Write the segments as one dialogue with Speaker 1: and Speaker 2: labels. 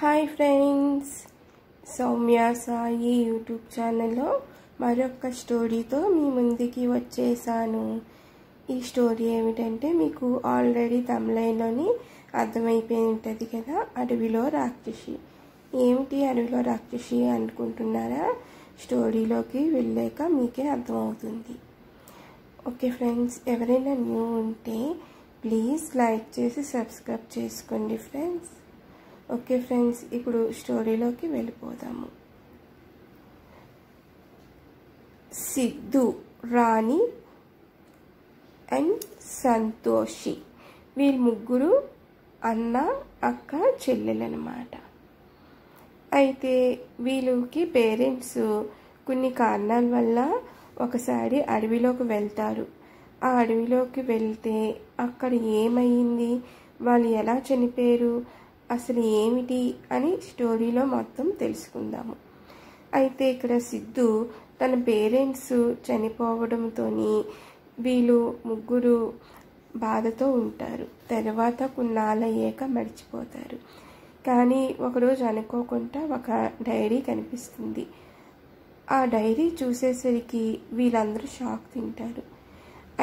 Speaker 1: Hi friends, Soumya Sai YouTube ఛానల్లో మరొక స్టోరీతో మీ ముందుకి వచ్చేసాను. ఈ స్టోరీ ఏమిటంటే మీకు ఆల్రెడీ తమిళంలోని అర్థమైపోయి ఉంటుంది కదా, అడవిలో రాక్షసి. ఏమిటి అడవిలో రాక్షసి అనుకుంటున్నారా? స్టోరీలోకి వెళ్ళాక మీకే అర్థమవుతుంది. ఓకే ఫ్రెండ్స్, ఎవరైనా న్యూ ఉంటే ప్లీజ్ లైక్ చేసి సబ్స్క్రైబ్ చేసుకోండి ఫ్రెండ్స్. ఓకే ఫ్రెండ్స్, ఇప్పుడు స్టోరీలోకి వెళ్ళిపోదాము. సిద్ధు, రాణి అండ్ సంతోషి, వీళ్ళు ముగ్గురు అన్న అక్క చెల్లెలన్నమాట. అయితే వీళ్ళకి పేరెంట్స్ కొన్ని కారణాల వల్ల ఒకసారి అడవిలోకి వెళ్తారు. ఆ అడవిలోకి వెళ్తే అక్కడ ఏమైంది, వాళ్ళు ఎలా చనిపోయారు, అసలు ఏమిటి అని స్టోరీలో మొత్తం తెలుసుకుందాము. అయితే ఇక్కడ సిద్ధు తన పేరెంట్స్ చనిపోవడంతో వీళ్ళు ముగ్గురు బాధతో ఉంటారు. తర్వాత కొన్నాళ్ళు అయ్యాక మర్చిపోతారు. కానీ ఒకరోజు అనుకోకుండా ఒక డైరీ కనిపిస్తుంది. ఆ డైరీ చూసేసరికి వీళ్ళందరూ షాక్ తింటారు.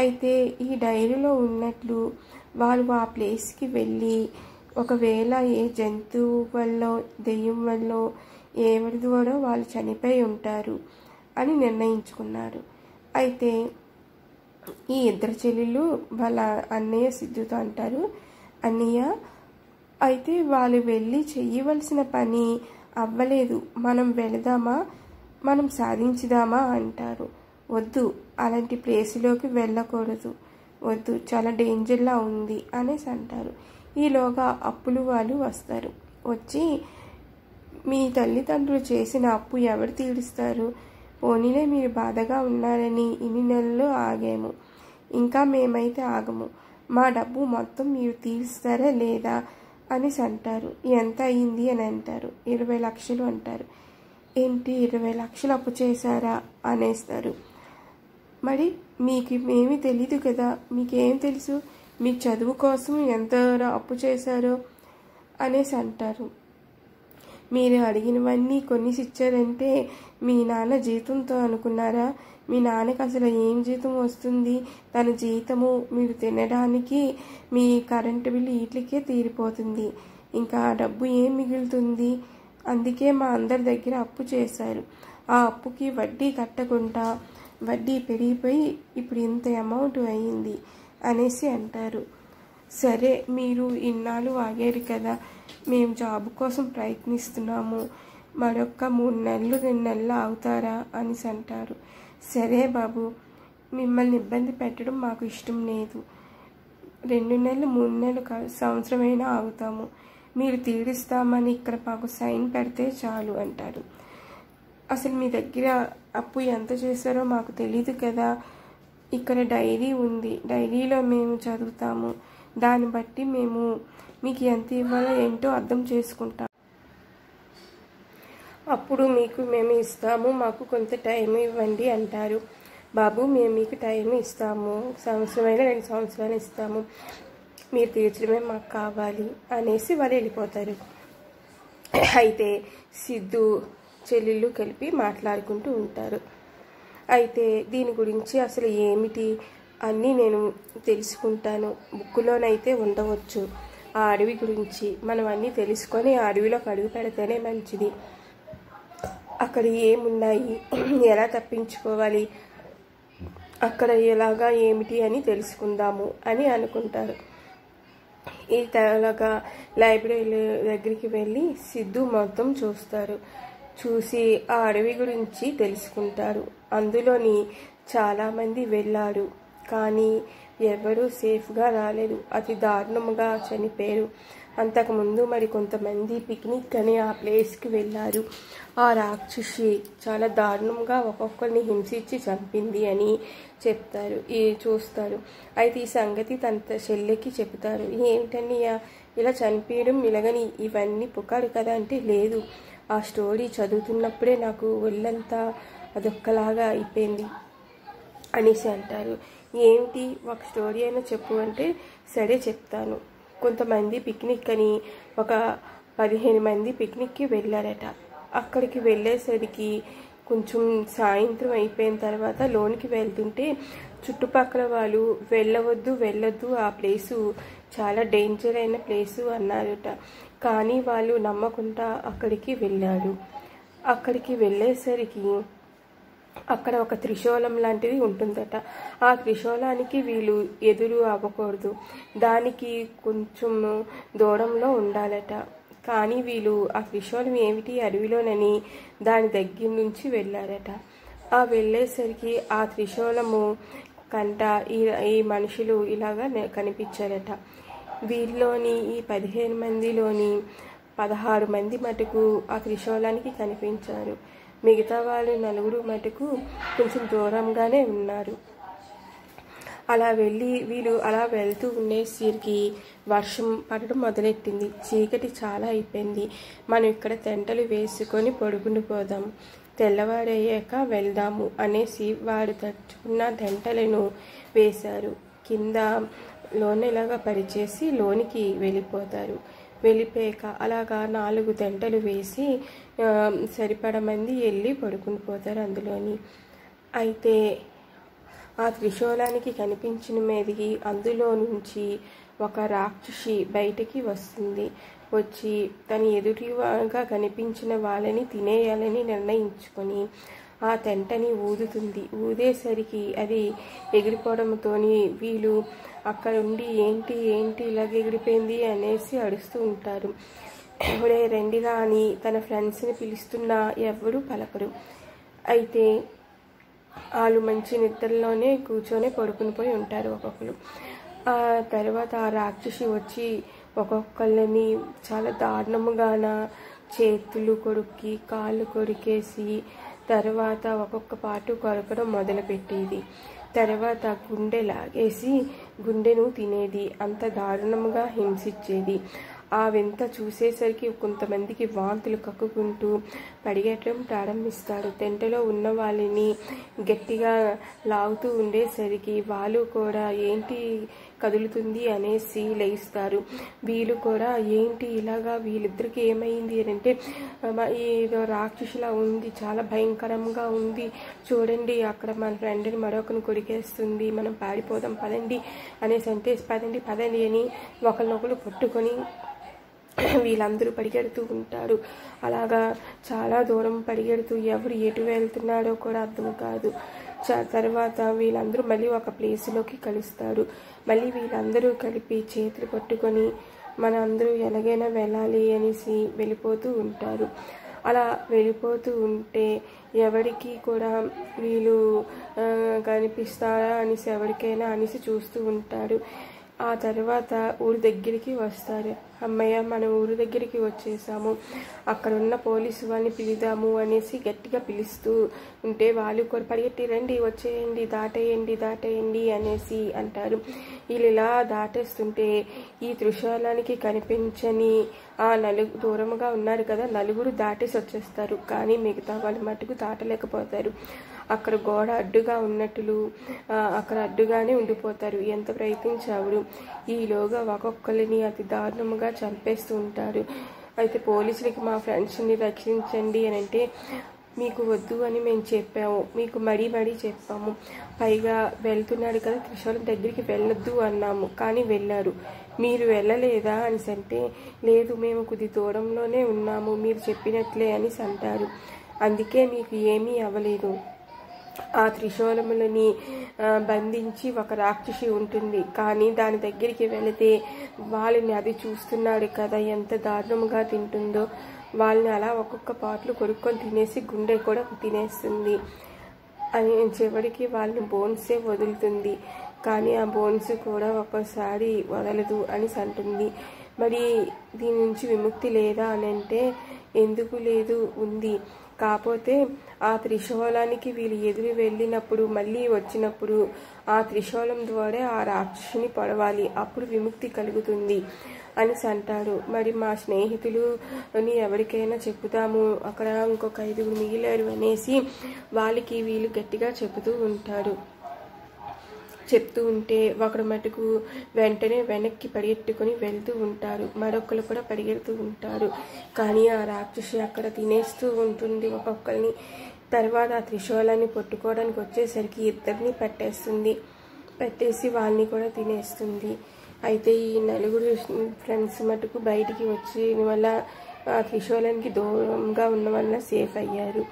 Speaker 1: అయితే ఈ డైరీలో ఉన్నట్లు వాళ్ళు ఆ ప్లేస్కి వెళ్ళి ఒకవేళ ఏ జంతువు వల్ల దెయ్యం వల్ల ఎవరి ద్వారా వాళ్ళు చనిపోయి ఉంటారు అని నిర్ణయించుకున్నారు. అయితే ఈ ఇద్దరు చెల్లెళ్ళు వాళ్ళ అన్నయ్య సిద్ధుతో అంటారు, అన్నయ్య అయితే వాళ్ళు వెళ్ళి చెయ్యవలసిన పని అవ్వలేదు, మనం వెళదామా, మనం సాధించుదామా అంటారు. వద్దు, అలాంటి ప్లేస్లోకి వెళ్ళకూడదు, వద్దు, చాలా డేంజర్లా ఉంది అనేసి అంటారు. ఈలోగా అప్పులు వాళ్ళు వస్తారు. వచ్చి మీ తల్లిదండ్రులు చేసిన అప్పు ఎవరు తీరుస్తారు, పోనీలే మీరు బాధగా ఉన్నారని ఇన్ని నెలలు ఆగాము, ఇంకా మేమైతే ఆగము, మా డబ్బు మొత్తం మీరు తీరుస్తారా లేదా అనేసి అంటారు. ఎంత అయింది అని అంటారు. 20 లక్షలు అంటారు. ఏంటి 20 లక్షలు అప్పు చేశారా అనేస్తారు. మరి మీకు ఏమీ తెలీదు కదా, మీకేం తెలుసు, మీ చదువు కోసం ఎంత అప్పు చేశారో అనేసి అంటారు. మీరు అడిగినవన్నీ కొన్నిసి ఇచ్చారంటే మీ నాన్న జీతంతో అనుకున్నారా? మీ నాన్నకి అసలు ఏం జీతం వస్తుంది? తన జీతము మీరు తినడానికి, మీ కరెంటు బిల్లు వీటికే తీరిపోతుంది, ఇంకా డబ్బు ఏం మిగులుతుంది? అందుకే మా అందరి దగ్గర అప్పు చేశారు. ఆ అప్పుకి వడ్డీ కట్టకుండా వడ్డీ పెరిగిపోయి ఇప్పుడు ఇంత అమౌంట్ అయ్యింది అనేసి అంటారు. సరే, మీరు ఇన్నాళ్ళు ఆగారు కదా, మేము జాబ్ కోసం ప్రయత్నిస్తున్నాము, మరొక 3 నెలలు 2 నెలలు ఆగుతారా అనేసి అంటారు. సరే బాబు, మిమ్మల్ని ఇబ్బంది పెట్టడం మాకు ఇష్టం లేదు, 2 నెలలు 3 నెలలు సంవత్సరమైనా ఆగుతాము, మీరు తీరుస్తామని ఇక్కడ మాకు సైన్ పెడితే చాలు అంటారు. అసలు మీ దగ్గర అప్పు ఎంత చేశారో మాకు తెలీదు కదా, ఇక్కడ డైరీ ఉంది, డైరీలో మేము చదువుతాము, దాన్ని బట్టి మేము మీకు ఎంత ఇవ్వాలో ఏంటో అర్థం చేసుకుంటాం, అప్పుడు మీకు మేము ఇస్తాము, మాకు కొంత టైం ఇవ్వండి అంటారు. బాబు, మేము మీకు టైం ఇస్తాము, సంవత్సరమైనా 2 సంవత్సరాలు ఇస్తాము, మీరు తీర్చడమే మాకు కావాలి అనేసి వాళ్ళు వెళ్ళిపోతారు. అయితే సిద్ధు చెల్లెళ్ళు కలిపి మాట్లాడుకుంటూ ఉంటారు. అయితే దీని గురించి అసలు ఏమిటి అన్నీ నేను తెలుసుకుంటాను, బుక్కులోనైతే ఉండవచ్చు, ఆ అడవి గురించి మనం అన్నీ తెలుసుకొని ఆ అడవిలోకి అడుగు పెడితేనే మంచిది, అక్కడ ఏమున్నాయి, ఎలా తప్పించుకోవాలి, అక్కడ ఎలాగా ఏమిటి అని తెలుసుకుందాము అని అనుకుంటారు. ఈ తరగా లైబ్రరీ దగ్గరికి వెళ్ళి సిద్ధు మొత్తం చూస్తారు. చూసి ఆ అడవి గురించి తెలుసుకుంటారు. అందులోని చాలామంది వెళ్ళారు, కానీ ఎవరూ సేఫ్గా రాలేదు, అతి దారుణంగా చనిపోయారు. అంతకుముందు మరి కొంతమంది పిక్నిక్ అని ఆ ప్లేస్కి వెళ్ళారు. ఆ రాక్షసి చాలా దారుణంగా ఒక్కొక్కరిని హింసించి చంపింది అని చెప్తారు, చూస్తారు. అయితే ఈ సంగతి తన చెల్లెకి చెప్తారు. ఏమిటని ఇలా చనిపోయడం, ఇలాగని ఇవన్నీ పుకారు కదా అంటే, లేదు, ఆ స్టోరీ చదువుతున్నప్పుడే నాకు ఒళ్ళంతా అదొక్కలాగా అయిపోయింది అనేసి అంటారు. ఏమిటి, ఒక స్టోరీ అయినా చెప్పు అంటే, సరే చెప్తాను. కొంతమంది పిక్నిక్ అని ఒక 15 మంది పిక్నిక్కి వెళ్ళారట. అక్కడికి వెళ్ళేసరికి కొంచెం సాయంత్రం అయిపోయిన తర్వాత లోనికి వెళ్తుంటే చుట్టుపక్కల వాళ్ళు వెళ్ళొద్దు, ఆ ప్లేసు చాలా డేంజర్ అయిన ప్లేసు అన్నారట. కానీ వాళ్ళు నమ్మకుండా అక్కడికి వెళ్ళారు. అక్కడికి వెళ్ళేసరికి అక్కడ ఒక త్రిశూలం లాంటిది ఉంటుందట. ఆ త్రిశూలానికి వీళ్ళు ఎదురు అవ్వకూడదు, దానికి కొంచెం దూరంలో ఉండాలట. కానీ వీళ్ళు ఆ త్రిశూలం ఏమిటి అడవిలోనని దాని దగ్గర నుంచి వెళ్ళారట. ఆ వెళ్ళేసరికి ఆ త్రిశూలము కంట ఈ మనుషులు ఇలాగా కనిపించారట. వీళ్ళలోని ఈ 15 మందిలోని 16 మంది మటుకు ఆ త్రిశూలానికి కనిపించారు. మిగతా వాళ్ళు 4 మటుకు కొంచెం దూరంగానే ఉన్నారు. వీళ్ళు అలా వెళ్తూ ఉండేసరికి వర్షం పడడం మొదలెట్టింది. చీకటి చాలా అయిపోయింది. మనం ఇక్కడ టెంటలు వేసుకొని పడుకుని పోదాం, తెల్లవారయ్యాక వెళ్దాము అనేసి వారు తెచ్చుకున్న టెంటలను వేశారు. కింద లోనెలాగా పరిచేసి లోనికి వెళ్ళిపోతారు. వెళ్ళిపోయాక అలాగా 4 టెంటలు వేసి సరిపడ మంది వెళ్ళి పడుకుని పోతారు అందులోని. అయితే ఆ త్రిశూలానికి కనిపించిన మీదకి అందులో నుంచి ఒక రాక్షసి బయటికి వస్తుంది. వచ్చి తన ఎదుటిగా కనిపించిన వాళ్ళని తినేయాలని నిర్ణయించుకొని ఆ టెంటని ఊదుతుంది. ఊదేసరికి అది ఎగిరిపోవడంతో వీళ్ళు అక్కడ ఉండి ఏంటి ఇలాగ ఎగిరిపోయింది అనేసి అడుస్తూ ఉంటారు. ఎవరే రండిరా అని తన ఫ్రెండ్స్ని పిలుస్తున్నా ఎవరు పలకరు. అయితే వాళ్ళు మంచి నిద్రలోనే కూర్చొని పడుకుని పోయి ఉంటారు ఒక్కొక్కరు. ఆ తర్వాత ఆ రాక్షసి వచ్చి ఒక్కొక్కళ్ళని చాలా దారుణముగాన చేతులు కొరికి కాళ్ళు కొరికేసి తర్వాత ఒక్కొక్క పాటు కొరకడం మొదలుపెట్టేది. తర్వాత గుండె లాగేసి గుండెను తినేది. అంత దారుణంగా హింసించేది. ఆ వింత చూసేసరికి కొంతమందికి వాంతులు కక్కుకుంటూ పరిగెట్టడం ప్రారంభిస్తారు. టెంటలో ఉన్న వాళ్ళని గట్టిగా లాగుతూ ఉండేసరికి వాళ్ళు కూడా ఏంటి కదులుతుంది అనేసి లేస్తారు. వీళ్ళు కూడా ఏంటి ఇలాగా వీళ్ళిద్దరికి ఏమైంది అంటే ఏదో రాక్షసులా ఉంది, చాలా భయంకరంగా ఉంది, చూడండి అక్కడ మన ఫ్రెండ్ని మరొకరిని కొరికేస్తుంది, మనం పాడిపోదాం పదండి అనేసి అంటే పదండి అని ఒకరినొకరు పట్టుకొని వీళ్ళందరూ పరిగెడుతూ ఉంటారు. అలాగా చాలా దూరం పరిగెడుతూ ఎవరు ఎటు వెళ్తున్నాడో కూడా అర్థం కాదు. తర్వాత వీళ్ళందరూ మళ్ళీ ఒక ప్లేస్లోకి కలుస్తారు. మళ్ళీ వీళ్ళందరూ కలిపి చేతులు పట్టుకొని మన అందరూ ఎలాగైనా వెళ్ళాలి అనేసి వెళ్ళిపోతూ ఉంటారు. అలా వెళ్ళిపోతూ ఉంటే ఎవరికి కూడా వీళ్ళు కనిపిస్తారా అనేసి ఎవరికైనా అనేసి చూస్తూ ఉంటారు. ఆ తర్వాత ఊరి దగ్గరికి వస్తారు. అమ్మయ్య మన ఊరి దగ్గరికి వచ్చేసాము, అక్కడ ఉన్న పోలీసు వాళ్ళని పిలుదాము అనేసి గట్టిగా పిలుస్తూ ఉంటే వాళ్ళు కూడా పరిగెట్టి రండి వచ్చేయండి దాటేయండి అనేసి అంటారు. వీళ్ళు ఇలా దాటేస్తుంటే ఈ త్రిశూలానికి కనిపించని ఆ దూరముగా ఉన్నారు కదా 4 దాటేసి వచ్చేస్తారు. కానీ మిగతా వాళ్ళు మటుకు దాటలేకపోతారు. అక్కడ గోడ అడ్డుగా ఉన్నట్లు అక్కడ అడ్డుగానే ఉండిపోతారు. ఎంత ప్రయత్నించారు. ఈలోగా ఒక్కొక్కరిని అతి దారుణముగా చంపేస్తూ ఉంటారు. అయితే పోలీసులకి మా ఫ్రెండ్స్ని రక్షించండి అని అంటే మీకు వద్దు అని మేము చెప్పాము, మీకు మరీ చెప్పాము, పైగా వెళ్తున్నాడు కదా త్రిశూలం దగ్గరికి వెళ్ళొద్దు అన్నాము కానీ వెళ్ళారు, మీరు వెళ్ళలేదా అనేసి అంటే లేదు మేము కొద్ది దూరంలోనే ఉన్నాము మీరు చెప్పినట్లే అనేసి అంటారు. అందుకే మీకు ఏమీ అవ్వలేదు. ఆ త్రిశూలములని బంధించి ఒక రాక్షసి ఉంటుంది, కానీ దాని దగ్గరికి వెళితే వాళ్ళని అది చూస్తున్నాడు కదా ఎంత దారుణంగా తింటుందో, వాళ్ళని అలా ఒక్కొక్క పాటలు కొరుక్కొని తినేసి గుండె కూడా తినేస్తుంది అని చివరికి వాళ్ళని బోన్సే వదులుతుంది. కానీ ఆ బోన్స్ కూడా ఒక్కోసారి వదలదు అని అంటుంది. మరి దీని నుంచి విముక్తి లేదా అని అంటే ఎందుకు లేదు, ఉంది. కాకపోతే ఆ త్రిశూలానికి వీళ్ళు ఎదురు వెళ్ళినప్పుడు మళ్ళీ వచ్చినప్పుడు ఆ త్రిశూలం ద్వారా ఆ రాక్షసుని పొడవాలి, అప్పుడు విముక్తి కలుగుతుంది అని అంటాడు. మరి మా స్నేహితులుని ఎవరికైనా చెప్పుతాము, అక్కడ ఇంకొక 5 మిగిలారు అనేసి వాళ్ళకి వీళ్ళు గట్టిగా చెబుతూ ఉంటాడు. చెప్తూ ఉంటే ఒకడు మటుకు వెంటనే వెనక్కి పరిగెట్టుకొని వెళ్తూ ఉంటారు, మరొకరు కూడా పరిగెడుతూ ఉంటారు. కానీ ఆ రాక్షసి అక్కడ తినేస్తూ ఉంటుంది ఒక్కొక్కరిని. తర్వాత ఆ త్రిశూలాన్ని పట్టుకోవడానికి వచ్చేసరికి ఇద్దరిని పట్టేసి వాళ్ళని కూడా తినేస్తుంది. అయితే ఈ నలుగురు ఫ్రెండ్స్ మటుకు బయటికి వచ్చి వల్ల ఆ త్రిశూలానికి దూరంగా ఉన్న వల్ల సేఫ్ అయ్యారు.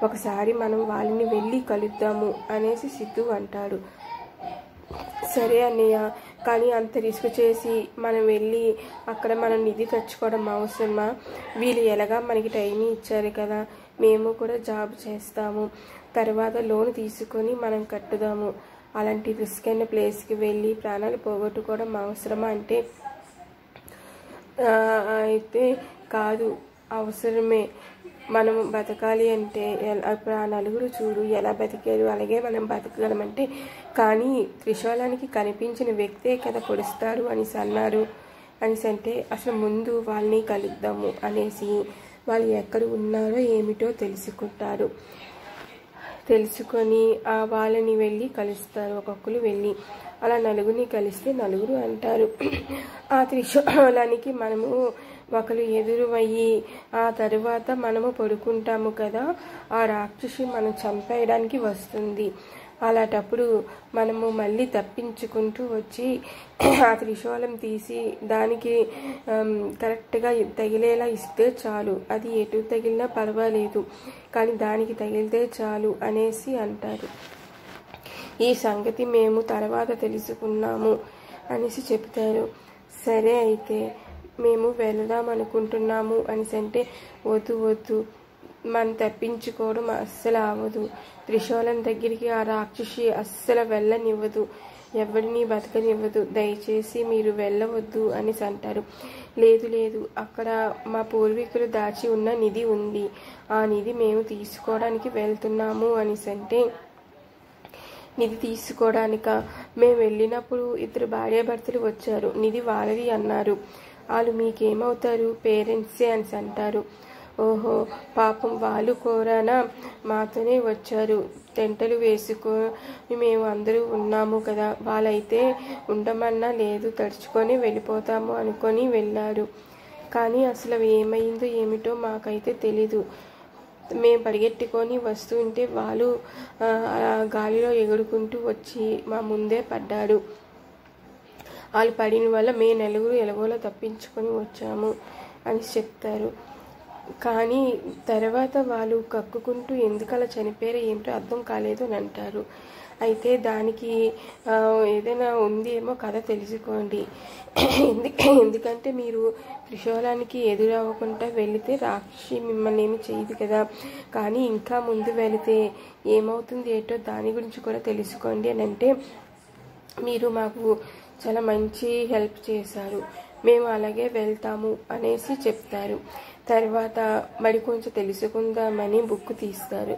Speaker 1: ఒకసారి మనం వాళ్ళని వెళ్ళి కలుద్దాము అనేసి సిద్ధు అంటాడు. సరే అన్నయ్య, కానీ అంత రిస్క్ చేసి మనం వెళ్ళి అక్కడ మనం నిధి తెచ్చుకోవడం అవసరమా? వీళ్ళు ఎలాగా మనకి టైం ఇచ్చారు కదా, మేము కూడా జాబ్ చేస్తాము, తర్వాత లోన్ తీసుకొని మనం కట్టుదాము. అలాంటి రిస్క్ అయిన ప్లేస్కి వెళ్ళి ప్రాణాలు పోగొట్టుకోవడం అవసరమా అంటే, అయితే కాదు, అవసరమే. మనం బతకాలి అంటే ఇప్పుడు ఆ నలుగురు చూడు ఎలా బతికారు, అలాగే మనం బతకగలమంటే, కానీ త్రిశూలానికి కనిపించిన వ్యక్తే కదా పొడుస్తాడు అన్నారు అంటే, అసలు ముందు వాళ్ళని కలుద్దాము అనేసి వాళ్ళు ఎక్కడ ఉన్నారో ఏమిటో తెలుసుకొని వాళ్ళని వెళ్ళి కలుస్తారు. ఒక్కొక్కరు వెళ్ళి అలా నలుగురిని కలిస్తే నలుగురు అంటారు, ఆ త్రిశూలానికి మనము ఒకరు ఎదురువయ్యి ఆ తరువాత మనము పడుకుంటాము కదా, ఆ రాక్షసి మనం చంపేయడానికి వస్తుంది. అలాంటప్పుడు మనము మళ్ళీ తప్పించుకుంటూ వచ్చి ఆ త్రిశూలం తీసి దానికి కరెక్ట్గా తగిలేలా ఇస్తే చాలు, అది ఎటు తగిలినా పర్వాలేదు, కానీ దానికి తగిలితే చాలు అనేసి అంటారు. ఈ సంగతి మేము తర్వాత తెలుసుకున్నాము అనేసి చెప్తారు. సరే అయితే మేము వెళదాం అనుకుంటున్నాము అనేసి అంటే, వద్దు, మనం తప్పించుకోవడం అస్సలు అవ్వదు. త్రిశూలం దగ్గరికి ఆ రాక్షసి అస్సలు వెళ్ళనివ్వదు, ఎవరిని బతకనివ్వదు, దయచేసి మీరు వెళ్ళవద్దు అనేసి అంటారు. లేదు, అక్కడ మా పూర్వీకులు దాచి ఉన్న నిధి ఉంది, ఆ నిధి మేము తీసుకోవడానికి వెళ్తున్నాము అనేసి అంటే, నిధి తీసుకోవడానిక? మేము వెళ్ళినప్పుడు 2 భార్యాభర్తలు వచ్చారు, నిధి వాళ్ళది అన్నారు. వాళ్ళు మీకేమవుతారు? పేరెంట్సే అని అంటారు. ఓహో, పాపం వాళ్ళు కోరానా, మాతోనే వచ్చారు, టెంటలు వేసుకొని మేము అందరూ ఉన్నాము కదా, వాళ్ళైతే ఉండమన్నా లేదు, తడుచుకొని వెళ్ళిపోతాము అనుకొని వెళ్ళారు. కానీ అసలు ఏమైందో ఏమిటో మాకైతే తెలీదు. మేము పరిగెట్టుకొని వస్తుంటే వాళ్ళు గాలిలో ఎగురుకుంటూ వచ్చి మా ముందే పడ్డాడు. వాళ్ళు పడిన వల్ల మేము నలుగురు ఎలాగోలా తప్పించుకొని వచ్చాము అని చెప్తారు. కానీ తర్వాత వాళ్ళు కక్కుకుంటూ ఎందుకలా చనిపోయారో ఏమిటో అర్థం కాలేదు అని అంటారు. అయితే దానికి ఏదైనా ఉంది ఏమో కథ తెలుసుకోండి. ఎందుకంటే మీరు త్రిశూలానికి ఎదురవ్వకుండా వెళితే రాక్షసి మిమ్మల్ని ఏమి చేయదు కదా, కానీ ఇంకా ముందు వెళితే ఏమవుతుంది ఏటో దాని గురించి కూడా తెలుసుకోండి అని అంటే, మీరు మాకు చాలా మంచి హెల్ప్ చేశారు, మేము అలాగే వెళ్తాము అనేసి చెప్తారు. తర్వాత మరి కొంచెం తెలుసుకుందామని బుక్ తీస్తారు.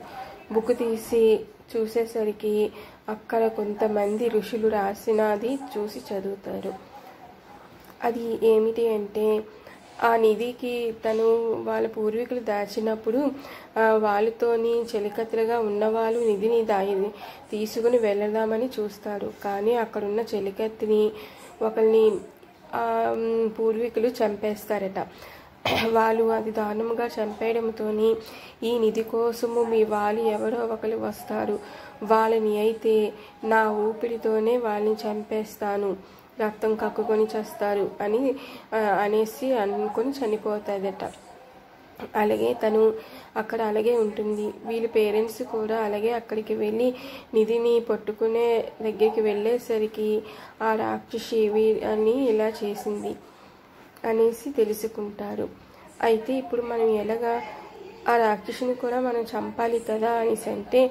Speaker 1: బుక్ తీసి చూసేసరికి అక్కడ కొంతమంది ఋషులు రాసినది చూసి చదువుతారు. అది ఏమిటి అంటే, ఆ నిధికి తను వాళ్ళ పూర్వీకులు దాచినప్పుడు వాళ్ళతోని చెలికత్తెలుగా ఉన్నవాళ్ళు నిధిని తీసుకుని వెళ్ళదామని చూస్తాడు. కానీ అక్కడున్న చెలికత్తెని ఒకరిని పూర్వీకులు చంపేస్తారట. వాళ్ళు అది దారుణంగా చంపేయడంతో ఈ నిధి కోసము మీ వాళ్ళు ఎవరో ఒకరు వస్తారు, వాళ్ళని అయితే నా ఊపిరితోనే వాళ్ళని చంపేస్తాను, రక్తం కక్కుకొని చేస్తారు అనేసి అనుకొని చనిపోతుందట. అలాగే తను అక్కడ అలాగే ఉంటుంది. వీళ్ళ పేరెంట్స్ కూడా అలాగే అక్కడికి వెళ్ళి నిధిని పట్టుకునే దగ్గరికి వెళ్ళేసరికి ఆ రాక్షసి అని ఇలా చేసింది అనేసి తెలుసుకుంటారు. అయితే ఇప్పుడు మనం ఎలాగా ఆ రాక్షసిని కూడా మనం చంపాలి కదా అనేసి అంటే,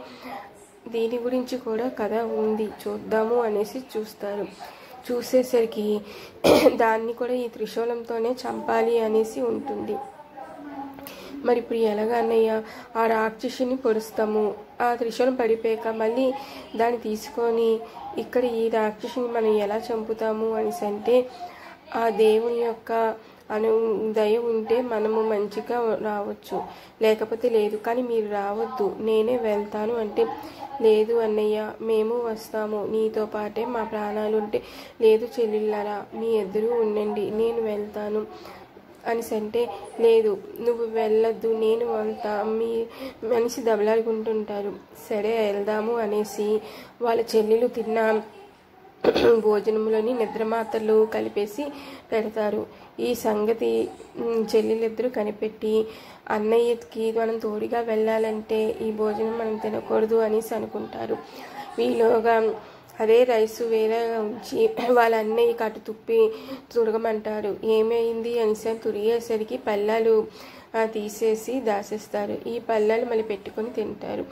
Speaker 1: దీని గురించి కూడా కథ ఉంది, చూద్దాము అనేసి చూస్తారు. చూసేసరికి దాన్ని కూడా ఈ త్రిశూలంతోనే చంపాలి అనేసి ఉంటుంది. మరి ఇప్పుడు ఎలాగన్నయ్య ఆ రాక్షసిని పొడుస్తాము, ఆ త్రిశూలం పడిపోయాక మళ్ళీ దాన్ని తీసుకొని ఇక్కడ ఈ రాక్షసిని మనం ఎలా చంపుతాము అనేసి అంటే, ఆ దేవుని యొక్క దయ ఉంటే మనము మంచిగా రావచ్చు, లేకపోతే లేదు, కానీ మీరు రావద్దు, నేనే వెళ్తాను అంటే, లేదు అన్నయ్య మేము వస్తాము, నీతో పాటే మా ప్రాణాలుంటే, లేదు చెల్లెళ్ళారా మీ ఎదురు ఉండండి నేను వెళ్తాను అనేసి అంటే, లేదు నువ్వు వెళ్ళొద్దు నేను వెళ్తా, మీ మనిషి దబలాడుకుంటుంటారు. సరే వెళ్దాము అనేసి వాళ్ళ చెల్లెలు తిన్న భోజనంలోని నిద్రమాత్రలు కలిపేసి పెడతారు. ఈ సంగతి చెల్లెలిద్దరూ కనిపెట్టి, అన్నయ్యకి మనం తోడుగా వెళ్ళాలంటే ఈ భోజనం మనం తినకూడదు అనేసి అనుకుంటారు. వీలోగా అదే రైసు వేరే ఉంచి వాళ్ళ అన్నయ్య కటు తుప్పి తుడగమంటారు. ఏమైంది అనేసి తురిగేసరికి పళ్ళాలు తీసేసి దాసేస్తారు. ఈ పళ్ళాలు మళ్ళీ పెట్టుకొని తింటారు.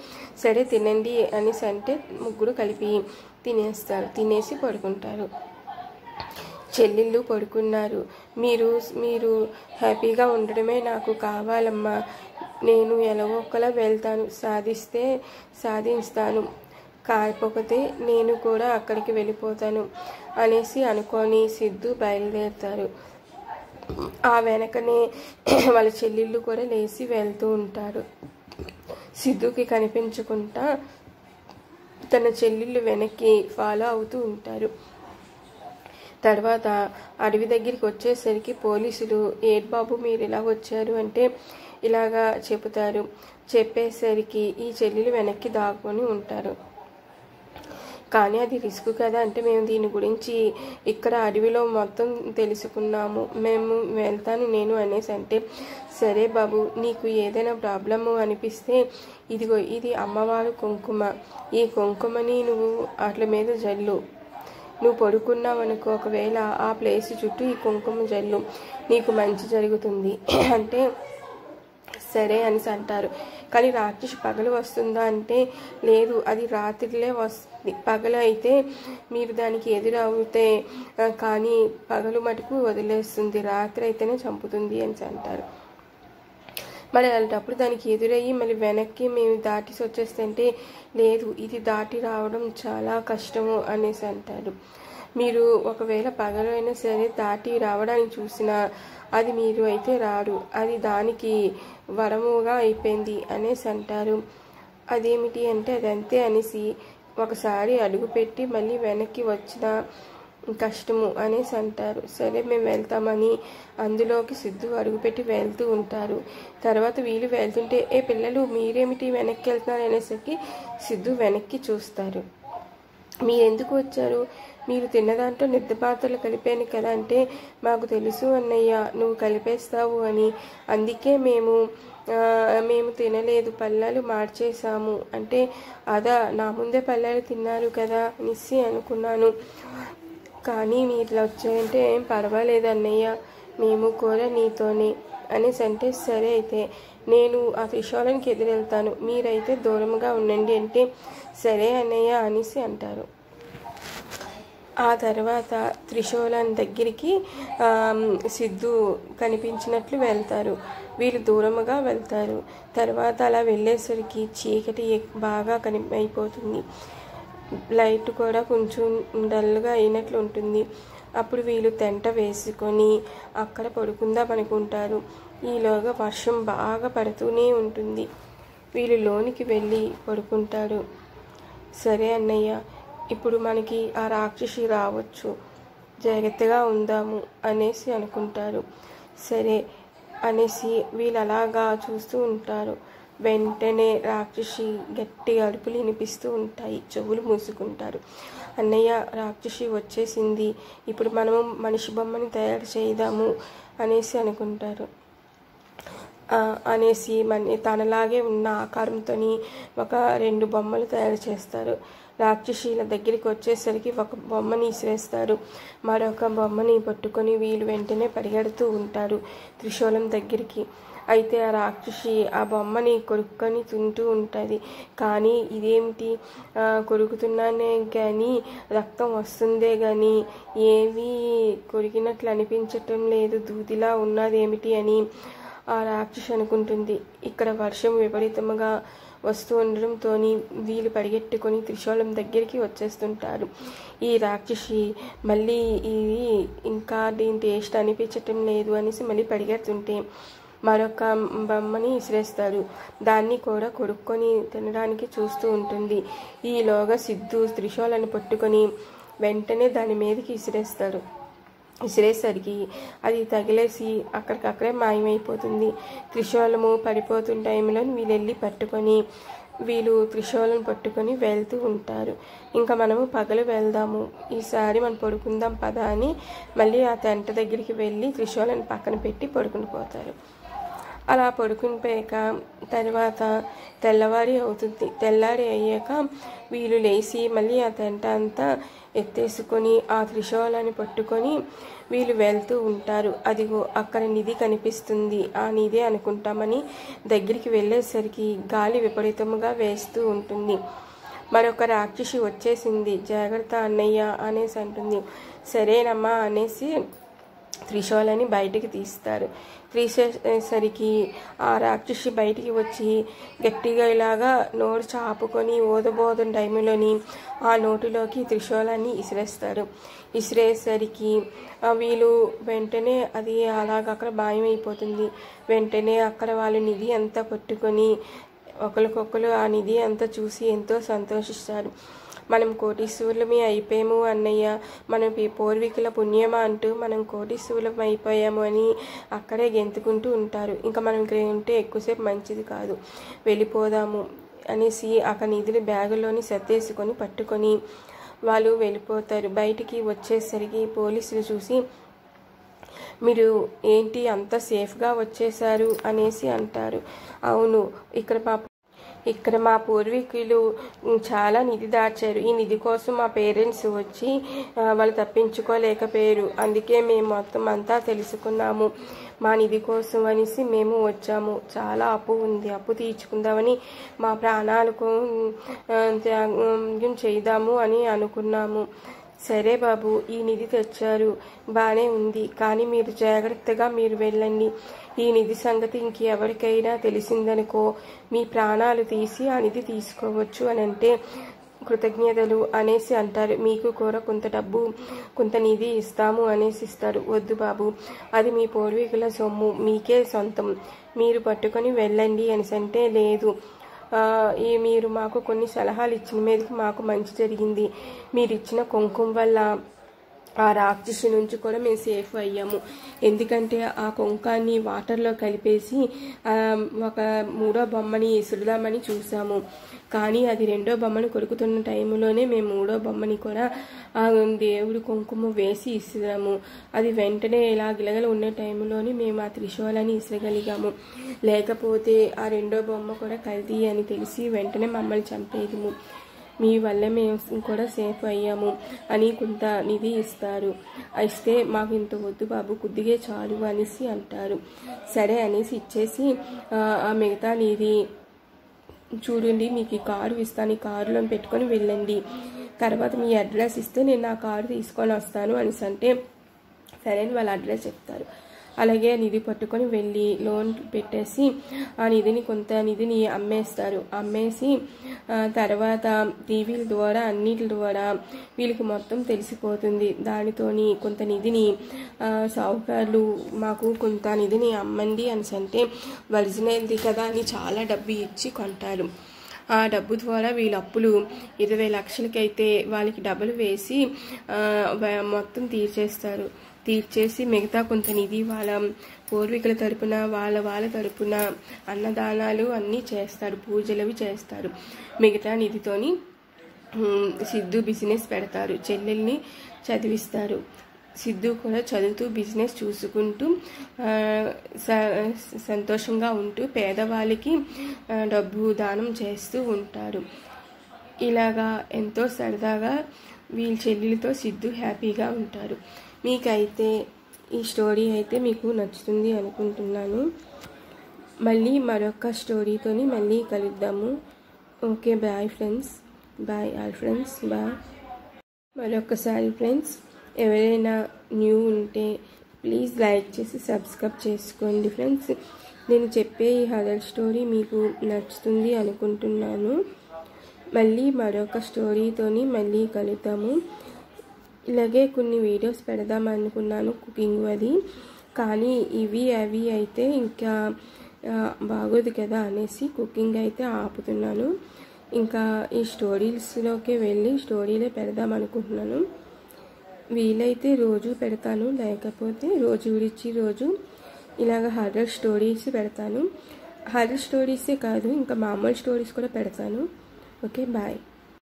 Speaker 1: సరే తినండి అనేసి అంటే ముగ్గురు కలిపి తినేస్తారు. తినేసి పడుకుంటారు. చెల్లెళ్ళు పడుకున్నారు. మీరు మీరు హ్యాపీగా ఉండడమే నాకు కావాలమ్మా, నేను ఎలాగో ఒకలా వెళ్తాను, సాధిస్తాను, కాకపోతే నేను కూడా అక్కడికి వెళ్ళిపోతాను అనేసి అనుకొని సిద్ధు బయలుదేరుతారు. ఆ వెనకనే వాళ్ళ చెల్లెళ్ళు కూడా లేచి వెళ్తూ ఉంటారు. సిద్ధుకి కనిపించకుండా తన చెల్లెళ్ళు వెనక్కి ఫాలో అవుతూ ఉంటారు. తర్వాత అడవి దగ్గరికి వచ్చేసరికి పోలీసులు, ఏడ్ బాబు మీరు ఇలా వచ్చారు అంటే ఇలాగా చెబుతారు. చెప్పేసరికి ఈ చెల్లెలు వెనక్కి దాక్కుని ఉంటారు. కానీ అది రిస్క్ కదా అంటే, మేము దీని గురించి ఇక్కడ అడవిలో మొత్తం తెలుసుకున్నాము, మేము వెళ్తాను నేను అనేసి అంటే, సరే బాబు నీకు ఏదైనా ప్రాబ్లము అనిపిస్తే ఇదిగో ఇది అమ్మవారు కుంకుమ, ఈ కుంకుమని నువ్వు వాటి మీద జల్లు, నువ్వు పడుకున్నావు అనుకో, ఒకవేళ ఆ ప్లేస్ చుట్టూ ఈ కుంకుమ జల్లు, నీకు మంచి జరుగుతుంది అంటే సరే అనేసి అంటారు. కానీ రాక్షసి పగలు వస్తుందా అంటే, లేదు అది రాత్రిలే వస్తుంది, పగలు అయితే మీరు దానికి ఎదురవుతే కానీ పగలు మటుకు వదిలేస్తుంది, రాత్రి అయితేనే చంపుతుంది అని అంటారు. మరి అలాంటప్పుడు దానికి ఎదురయ్యి మళ్ళీ వెనక్కి మేము దాటిసి వచ్చేస్తుంటే, లేదు ఇది దాటి రావడం చాలా కష్టము అనేసి అంటారు. మీరు ఒకవేళ పగలైనా సరే దాటి రావడానికి చూసినా అది మీరు అయితే రాడు, అది దానికి వరముగా అయిపోయింది అనేసి అంటారు. అదేమిటి అంటే అదంతే అనేసి ఒకసారి అడుగుపెట్టి మళ్ళీ వెనక్కి వచ్చిన కష్టము అనేసి అంటారు. సరే మేము వెళ్తామని అందులోకి సిద్ధు అడుగుపెట్టి వెళ్తూ ఉంటారు. తర్వాత వీళ్ళు వెళ్తుంటే, ఏ పిల్లలు మీరేమిటి వెనక్కి వెళ్తున్నారు అనేసరికి సిద్ధు వెనక్కి చూస్తారు. మీరెందుకు వచ్చారు, మీరు తిన్న దాంట్లో నిద్ర పాత్రలు కలిపాను కదా అంటే, మాకు తెలుసు అన్నయ్య నువ్వు కలిపేస్తావు అని, అందుకే మేము తినలేదు, పళ్ళాలు మార్చేసాము అంటే, అదా నా ముందే పళ్ళాలు తిన్నారు కదా అనేసి అనుకున్నాను, కానీ మీరు వచ్చాయంటే ఏం పర్వాలేదు అన్నయ్య, మేము కూడా నీతోనే అనేసి అంటే, సరే అయితే నేను ఆ త్రిశూలానికి ఎదురెళ్తాను, మీరైతే దూరంగా ఉండండి అంటే, సరే అన్నయ్య అనేసి అంటారు. ఆ తర్వాత త్రిశూలం దగ్గరికి సిద్ధు కనిపించినట్లు వెళ్తారు. వీళ్ళు దూరముగా వెళ్తారు. తర్వాత అలా వెళ్ళేసరికి చీకటి బాగా అయిపోతుంది, లైట్ కూడా కొంచెం డల్గా అయినట్లు ఉంటుంది. అప్పుడు వీళ్ళు తెంట వేసుకొని అక్కడ పడుకుందాం అనుకుంటారు. ఈలోగా వర్షం బాగా పడుతూనే ఉంటుంది. వీళ్ళు లోనికి వెళ్ళి పడుకుంటారు. సరే అన్నయ్య ఇప్పుడు మనకి ఆ రాక్షసి రావచ్చు, జాగ్రత్తగా ఉందాము అనేసి అనుకుంటారు. సరే అనేసి వీళ్ళు అలాగా చూస్తూ ఉంటారు. వెంటనే రాక్షసి గట్టి అరుపులు వినిపిస్తూ ఉంటాయి. చెవులు మూసుకుంటారు. అన్నయ్య రాక్షసి వచ్చేసింది, ఇప్పుడు మనము మనిషి బొమ్మని తయారు చేద్దాము అనేసి అనుకుంటారు. అనేసి తనలాగే ఉన్న ఆకారంతో ఒక 2 బొమ్మలు తయారు చేస్తారు. రాక్షసీల దగ్గరికి వచ్చేసరికి ఒక బొమ్మని ఇసిరేస్తారు. మరొక బొమ్మని పట్టుకొని వీళ్ళు వెంటనే పరిగెడుతూ ఉంటారు త్రిశూలం దగ్గరికి. అయితే ఆ రాక్షసి ఆ బొమ్మని కొరుక్కొని తింటూ ఉంటుంది. కానీ ఇదేమిటి, కొరుకుతున్నానే కానీ రక్తం వస్తుందే కానీ ఏమీ కొరికినట్లు అనిపించటం లేదు, దూదిలా ఉన్నదేమిటి అని ఆ రాక్షసి అనుకుంటుంది. ఇక్కడ వర్షం విపరీతంగా వస్తూ ఉండడంతో వీళ్ళు పరిగెట్టుకొని త్రిశూలం దగ్గరికి వచ్చేస్తుంటారు. ఈ రాక్షసి మళ్ళీ ఇది ఇంకా దీని టేస్ట్ అనిపించటం లేదు అనేసి మళ్ళీ పరిగెడుతుంటే మరొక బొమ్మని విసిరేస్తారు. దాన్ని కూడా కొడుక్కొని తినడానికి చూస్తూ ఉంటుంది. ఈలోగా సిద్ధు త్రిశూలాన్ని పట్టుకొని వెంటనే దాని మీదకి విసిరేస్తాడు. విసిరేసరికి అది తగిలేసి అక్కడికక్కడే మాయమైపోతుంది. త్రిశూలము పడిపోతున్న టైంలో వీళ్ళు వెళ్ళి పట్టుకొని వీళ్ళు త్రిశూలం పట్టుకొని వెళ్తూ ఉంటారు. ఇంకా మనము పగలు వెళ్దాము, ఈసారి మనం పడుకుందాం పద అని మళ్ళీ ఆ టెంట దగ్గరికి వెళ్ళి త్రిశూలాన్ని పక్కన పెట్టి పడుకుని పోతారు. అలా పడుకుని పోయాక తర్వాత తెల్లవారి అవుతుంది. తెల్లారి అయ్యాక వీళ్ళు లేచి మళ్ళీ ఆ టెంట అంతా ఎత్తేసుకొని ఆ త్రిశూలాన్ని పట్టుకొని వీళ్ళు వెళ్తూ ఉంటారు. అదిగో అక్కడ నిధి కనిపిస్తుంది, ఆ నిధి అనుకుంటామని దగ్గరికి వెళ్ళేసరికి గాలి విపరీతంగా వేస్తూ ఉంటుంది. మరొక రాక్షసి వచ్చేసింది. జాగ్రత్త అన్నయ్య అనేసి అంటుంది. సరేనమ్మా అనేసి త్రిశూలాన్ని బయటికి తీస్తారు. తీసేసరికి ఆ రాక్షసి బయటికి వచ్చి గట్టిగా ఇలాగా నోరు చాపుకొని ఓదబోదని టైంలోని ఆ నోటిలోకి త్రిశూలాన్ని విసిరేస్తారు. విసిరేసరికి వీళ్ళు వెంటనే అది అలాగ అక్కడ మాయమైపోతుంది. వెంటనే అక్కడ వాళ్ళు నిధి అంతా పట్టుకొని ఒకరికొకరు ఆ నిధి అంతా చూసి ఎంతో సంతోషిస్తారు. మనం కోటీశ్వరులమే అయిపోయాము అన్నయ్య, మనం పూర్వీకుల పుణ్యమా అంటూ మనం కోటీశ్వరులం అయిపోయాము అని అక్కడే గెంతుకుంటూ ఉంటారు. ఇంకా మనం ఇక్కడ ఉంటే ఎక్కువసేపు మంచిది కాదు, వెళ్ళిపోదాము అనేసి అక్కడ నిధులు బ్యాగులోని సర్దేసుకొని పట్టుకొని వాళ్ళు వెళ్ళిపోతారు. బయటికి వచ్చేసరికి పోలీసులు చూసి మీరు ఏంటి అంత సేఫ్గా వచ్చేసారు అనేసి అంటారు. అవును, ఇక్కడ మా పూర్వీకులు చాలా నిధి దాచారు. ఈ నిధి కోసం మా పేరెంట్స్ వచ్చి వాళ్ళు తప్పించుకోలేకపోయారు. అందుకే మేము మొత్తం అంతా తెలుసుకున్నాము. మా నిధి కోసం అనేసి మేము వచ్చాము. చాలా అప్పు ఉంది, అప్పు తీర్చుకుందామని మా ప్రాణాలకు త్యాగం చేద్దాము అని అనుకున్నాము. సరే బాబు, ఈ నిధి తెచ్చారు, బాగానే ఉంది, కానీ మీరు జాగ్రత్తగా మీరు వెళ్ళండి. ఈ నిధి సంగతి ఇంకెవరికైనా తెలిసిందనుకో మీ ప్రాణాలు తీసి ఆ నిధి తీసుకోవచ్చు అని అంటే కృతజ్ఞతలు అనేసి అంటారు. మీకు కూడా కొంత డబ్బు కొంత నిధి ఇస్తాము అనేసి ఇస్తారు. వద్దు బాబు, అది మీ పూర్వీకుల సొమ్ము, మీకే సొంతం, మీరు పట్టుకొని వెళ్ళండి అనేసి అంటే లేదు, మీరు మాకు కొన్ని సలహాలు ఇచ్చిన మీదకి మాకు మంచి జరిగింది. మీరు ఇచ్చిన కుంకుమ వల్ల ఆ రాక్షసి నుంచి కూడా మేము సేఫ్ అయ్యాము. ఎందుకంటే ఆ కుంకాన్ని వాటర్లో కలిపేసి ఒక మూడో బొమ్మని ఇసురుదామని చూసాము. కానీ అది రెండో బొమ్మని కొరుకుతున్న టైంలోనే మేము మూడో బొమ్మని కూడా దేవుడి కుంకుమ వేసి ఇసురాము. అది వెంటనే ఇలా గిలగల ఉన్న టైంలోనే మేము ఆ త్రిశూలాన్ని ఇసరగలిగాము. లేకపోతే ఆ రెండో బొమ్మ కూడా కల్తీ అని తెలిసి వెంటనే మమ్మల్ని చంపేయము. మీ వల్ల మేము కూడా సేఫ్ అయ్యాము అని కొంత నిధి ఇస్తారు. ఇస్తే మాకు ఇంత వద్దు బాబు, కొద్దిగా చాలు అనేసి అంటారు. సరే అనేసి ఇచ్చేసి ఆ మిగతా నిధి చూడండి, మీకు ఈ కారు ఇస్తాను, ఈ కారులో పెట్టుకొని వెళ్ళండి, తర్వాత మీ అడ్రస్ ఇస్తే నేను నా కారు తీసుకొని వస్తాను అనేసి అంటే సరే అని వాళ్ళ అడ్రస్ చెప్తారు. అలాగే నిధి పట్టుకొని వెళ్ళి లోన్ పెట్టేసి ఆ నిధిని కొంత నిధిని అమ్మేస్తారు. అమ్మేసి తర్వాత టీవీల ద్వారా అన్నిటి ద్వారా వీళ్ళకి మొత్తం తెలిసిపోతుంది. దానితోని కొంత నిధిని సాహుకారులు మాకు కొంత నిధిని అమ్మండి అని అంటే ఒరిజినల్ది కదా అని చాలా డబ్బు ఇచ్చి కొంటారు. ఆ డబ్బు ద్వారా వీళ్ళ అప్పులు 20 లక్షలకైతే వాళ్ళకి డబ్బులు వేసి మొత్తం తీర్చేసి మిగతా కొంత నిధి వాళ్ళ పూర్వీకుల తరపున వాళ్ళ తరపున అన్నదానాలు అన్నీ చేస్తారు, పూజలవి చేస్తారు. మిగతా నిధితోని సిద్ధు బిజినెస్ పెడతారు, చెల్లెల్ని చదివిస్తారు. సిద్ధు కూడా చదువుతూ బిజినెస్ చూసుకుంటూ సంతోషంగా ఉంటూ పేదవాళ్ళకి డబ్బు దానం చేస్తూ ఉంటారు. ఇలాగా ఎంతో సరదాగా వీళ్ళ చెల్లెలతో సిద్ధు హ్యాపీగా ఉంటారు. మీకైతే ఈ స్టోరీ అయితే మీకు నచ్చుతుంది అనుకుంటున్నాను. మళ్ళీ మరొక స్టోరీతోని మళ్ళీ కలుద్దాము. Okay, bye friends, bye all friends, bye. మరొకసారి ఫ్రెండ్స్, ఎవరైనా న్యూ ఉంటే ప్లీజ్ లైక్ చేసి సబ్స్క్రైబ్ చేసుకోండి ఫ్రెండ్స్. నేను చెప్పే ఈ హర్రర్ స్టోరీ మీకు నచ్చుతుంది అనుకుంటున్నాను. మళ్ళీ మరొక స్టోరీతోని మళ్ళీ కలుద్దాము. ఇలాగే కొన్ని వీడియోస్ పెడదాం అనుకున్నాను కుకింగ్ అది, కానీ ఇవి అవి అయితే ఇంకా బాగోదు కదా అనేసి కుకింగ్ అయితే ఆపుతున్నాను. ఇంకా ఈ స్టోరీస్లోకి వెళ్ళి స్టోరీలే పెడదాం అనుకుంటున్నాను. వీలైతే రోజు పెడతాను, లేకపోతే రోజు విడిచి రోజు ఇలాగ హర్రర్ స్టోరీస్ పెడతాను. హర్రర్ స్టోరీసే కాదు, ఇంకా మామూలు స్టోరీస్ కూడా పెడతాను. Okay, bye.